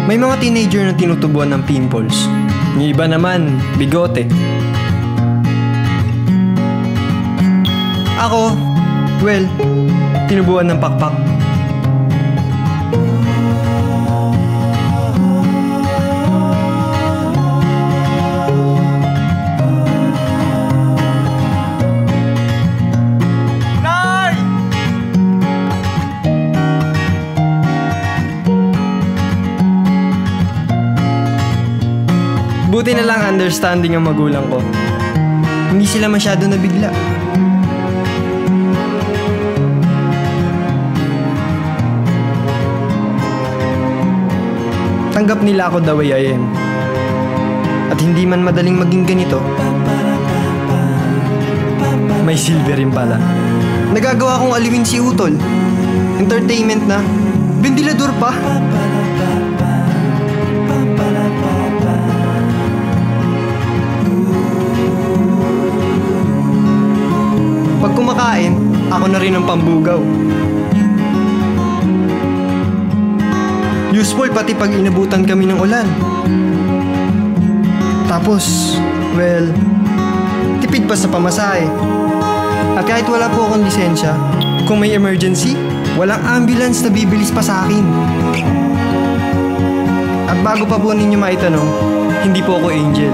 May mga teenager na tinutubuan ng pimples. Yung iba naman, bigote. Ako, well, tinubuan ng pakpak. Buti na lang understanding ang magulang ko. Hindi sila masyado nabigla. Tanggap nila ako the way I am. At hindi man madaling maging ganito, may silver rin pala. Nagagawa kong aliwin si Utol. Entertainment na. Ventilador pa. Pag kumakain, ako na rin ang pambugaw. Useful pati pag inabutan kami ng ulan. Tapos, well, tipid pa sa pamasahe. At kahit wala po akong lisensya, kung may emergency, walang ambulance na bibilis pa sa akin. At bago pa po ninyo maitanong, hindi po ako angel.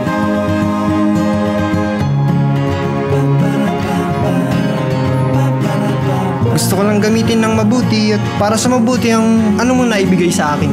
Gusto ko lang gamitin ng mabuti at para sa mabuti ang ano mo na ibigay sa akin.